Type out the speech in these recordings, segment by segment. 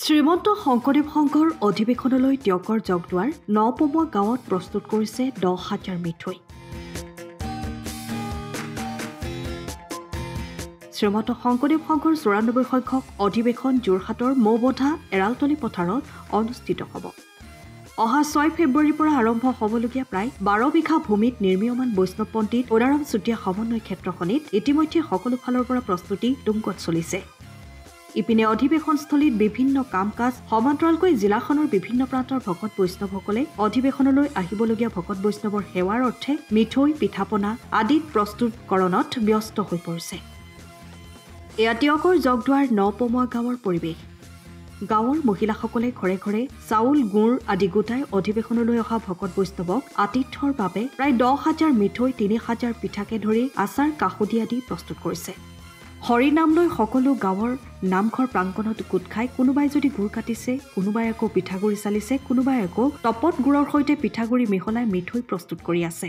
শ্ৰীমন্ত শংকৰদেৱ সংঘৰ অধিৱেশনলৈ ত্যাগৰ জগদুৱাৰ নপমুৱা গাঁৱত প্ৰস্তুত কৰিছে 10,000 মিঠৈ। শ্ৰীমন্ত শংকৰদেৱ সংঘৰ 94 সংখ্যক অধিৱেশন যোৰহাটৰ মৌবধা এৰালতলী পথাৰত অনুষ্ঠিত হ'ব। অহা 6 ফেব্ৰুৱাৰীৰ পৰা আৰম্ভ হ'বলগীয়া প্ৰায় 12 বিঘা ভূমিত নিৰ্মীয়মান বৈষ্ণৱ পণ্ডিত ওদাৰাম চুতীয়া সমন্বয় ক্ষেত্ৰখনিত ইতিমধ্যে সকলো ফালৰ পৰা প্ৰস্তুতি তুংগত চলিছে। ইপিনে অধিৱেশনস্থলীত বিভিন্ন কাম কাজ সমান্তৰালকৈ জিলাখনৰ বিভিন্ন প্ৰান্তৰ ভকত বৈষ্ণৱসকলে অধিৱেশনলৈ আহিবলগীয়া ভকত বৈষ্ণৱৰ সেৱাৰ অৰ্থে মিঠৈ পিঠাপনা আদিত প্ৰস্তুতকৰণত ব্যস্ত হৈ পৰিছে। এয়া ত্যাগৰ জগদুৱাৰ নপমুৱা গাঁৱৰ পৰিৱেশ। গাঁৱৰ মহিলাসকলে ঘৰে ঘৰে চাউল গুড় আদি গোটাই অধিৱেশনলৈ অহা ভকত বৈষ্ণৱক আতিথ্যৰ বাবে প্ৰায় 10,000 মিঠৈ 3,000 পিঠাকে ধৰি আচাৰ কাহুদি আদি প্ৰস্তুত কৰিছে। হৰিনাম লৈ সকলো গাঁৱৰ নামঘৰ প্ৰাংগণত গোট খাই কোনোবাই যদি গুড় কাটিছে, কোনোবাই আকৌ পিঠাগুড়ি চালিছে, কোনোবাই আকৌ তপত গুড়ৰ সৈতে পিঠাগুড়ি মিহলাই মিঠৈ প্ৰস্তুত কৰি আছে।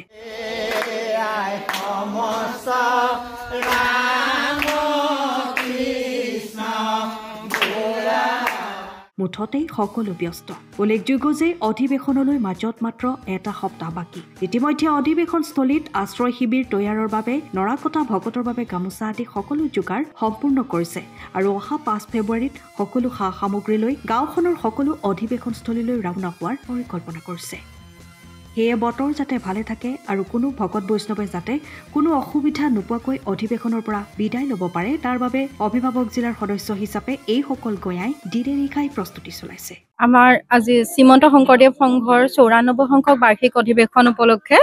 মুঠতেই সকলো ব্যস্ত। উল্লেখযোগ্য যে অধিৱেশনলৈ মাজত মাত্ৰ এটা সপ্তাহ বাকী। ইতিমধ্যে অধিৱেশনস্থলীত আশ্ৰয় শিবিৰ তৈয়াৰৰ বাবে নৰাকটা ভকতৰ বাবে গামোচা আদি সকলো যোগাৰ সম্পূৰ্ণ কৰিছে আৰু অহা 5 ফেব্ৰুৱাৰীত সকলো সা সামগ্ৰী লৈ গাঁওখনৰ সকলো অধিৱেশনস্থলীলৈ ৰাওনা হোৱাৰ পৰিকল্পনা কৰিছে। সেয়ে বতৰ যাতে ভালে থাকে আৰু কোনো ভকত বৈষ্ণৱে যাতে কোনো অসুবিধা নোপোৱাকৈ অধিৱেশনৰ পৰা বিদায় ল'ব পাৰে তাৰ বাবে অভিভাৱক জিলাৰ সদস্য হিচাপে এইসকল গঞাই দিনে নিশাই প্ৰস্তুতি চলাইছে। আমাৰ আজি শ্ৰীমন্ত শংকৰদেৱ সংঘৰ 94 সংখ্যক বাৰ্ষিক অধিৱেশন উপলক্ষে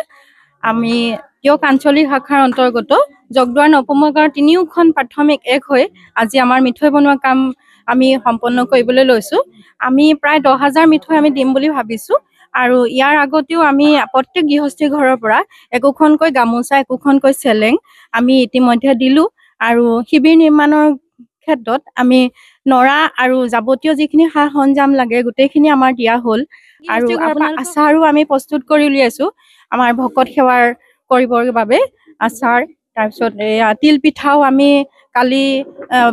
আমি ত্যাগ আঞ্চলিক শাখাৰ অন্তৰ্গত জগদুৱাৰ নপমুৱা গাঁৱৰ 3খন প্ৰাথমিক এক হৈ আজি আমাৰ মিঠৈ বনোৱা কাম আমি সম্পন্ন কৰিবলৈ লৈছো। আমি প্ৰায় 10,000 মিঠৈ আমি দিম বুলি ভাবিছো আৰু ইয়াৰ আগতেও আমি প্ৰত্যেক গৃহস্থী ঘৰৰ পৰা একোখনকৈ গামোচা একোখনকৈ চেলেং আমি ইতিমধ্যে দিলো আৰু শিবিৰ নিৰ্মাণৰ ক্ষেত্ৰত আমি নৰা আৰু যাৱতীয় যিখিনি সা সৰঞ্জাম লাগে গোটেইখিনি আমাৰ দিয়া হ'ল আৰু আচাৰো আমি প্ৰস্তুত কৰি উলিয়াইছো আমাৰ ভকত সেৱাৰ কৰিবৰ বাবে আচাৰ। তাৰপিছত তিল পিঠাও আমি কালি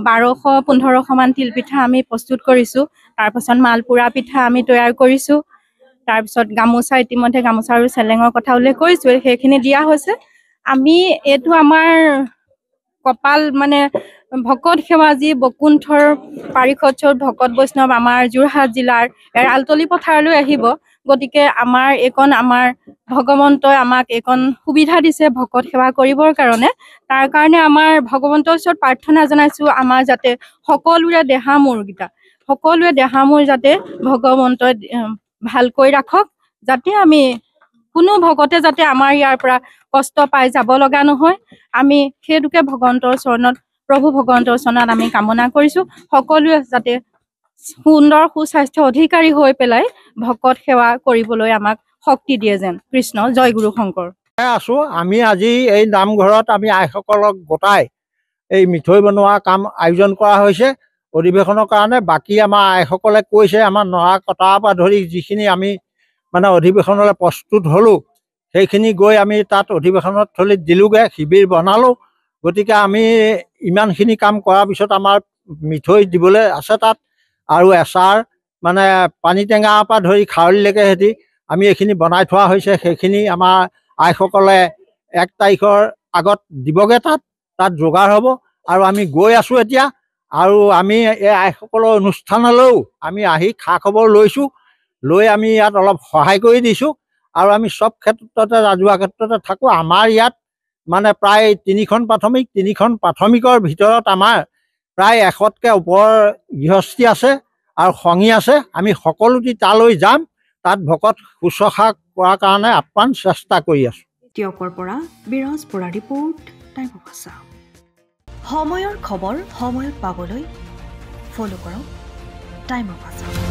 1200-1500 মান তিল পিঠা আমি প্ৰস্তুত কৰিছো। তাৰপাছত মালপুৰা পিঠা আমি তৈয়াৰ কৰিছো। তাৰপিছত গামোচা ইতিমধ্যে গামোচা আৰু চেলেঙৰ কথা উল্লেখ কৰিছো, সেইখিনি দিয়া হৈছে। আমি এইটো আমাৰ কপাল মানে ভকত সেৱা যি বকুণ্ঠৰ পাৰিষদৰ ভকত বৈষ্ণৱ আমাৰ যোৰহাট জিলাৰ এৰালতলী পথাৰলৈ আহিব, গতিকে আমাৰ ভগৱন্তই আমাক এইকণ সুবিধা দিছে ভকত সেৱা কৰিবৰ কাৰণে। তাৰ কাৰণে আমাৰ ভগৱন্তৰ ওচৰত প্ৰাৰ্থনা জনাইছো আমাৰ যাতে সকলোৰে দেহা মূৰ যাতে ভগৱন্তই ভালকৈ ৰাখক, যাতে আমি কোনো ভকতে যাতে আমাৰ ইয়াৰ পৰা কষ্ট পাই যাব লগা নহয়। আমি সেইটোকে প্ৰভু ভগৱন্তৰ চৰণত আমি কামনা কৰিছো সকলোৱে যাতে সুন্দৰ সুস্বাস্থ্য অধিকাৰী হৈ পেলাই ভকত সেৱা কৰিবলৈ আমাক শক্তি দিয়ে যেন। কৃষ্ণ জয় গুৰু শংকৰ। আছো আমি আজি এই নামঘৰত আমি আইসকলক গোটাই এই মিঠৈ বনোৱা কাম আয়োজন কৰা হৈছে অধিৱেশনৰ কাৰণে। বাকী আমাৰ আইসকলে কৈছে আমাৰ নৰা কটাৰ পৰা ধৰি যিখিনি আমি মানে অধিৱেশনলৈ প্ৰস্তুত হ'লোঁ সেইখিনি গৈ আমি তাত অধিৱেশনত থলীত দিলোঁগৈ, শিবিৰ বনালোঁ। গতিকে আমি ইমানখিনি কাম কৰাৰ পিছত আমাৰ মিঠৈ দিবলৈ আছে তাত আৰু এচাৰ মানে পানী টেঙাৰ পৰা ধৰি খাৰলিলৈকে সিহঁতি আমি এইখিনি বনাই থোৱা হৈছে। সেইখিনি আমাৰ আইসকলে 1 তাৰিখৰ আগত দিবগৈ তাত যোগাৰ হ'ব আৰু আমি গৈ আছোঁ এতিয়া। আৰু আমি এই আইসকলৰ অনুষ্ঠানলৈও আমি আহি খা খবৰ লৈছোঁ, লৈ আমি ইয়াত অলপ সহায় কৰি দিছোঁ আৰু আমি চব ক্ষেত্ৰতে ৰাজহুৱা ক্ষেত্ৰতে থাকোঁ। আমাৰ ইয়াত মানে প্ৰায় 3খন প্ৰাথমিকৰ ভিতৰত আমাৰ প্ৰায় 100তকৈ ওপৰ গৃহস্থী আছে আৰু সংগী আছে। আমি সকলোটি তালৈ যাম, তাত ভকত শুশ্ৰূষা কৰাৰ কাৰণে আপ্ৰাণ চেষ্টা কৰি আছোঁ। ত্যাগৰ পৰা বিৰাজ পৰা ৰিপৰ্ট টাইম অফ আছা। সময়ৰ খবৰ সময়ত পাবলৈ ফ'ল' কৰক টাইম অফ আছা।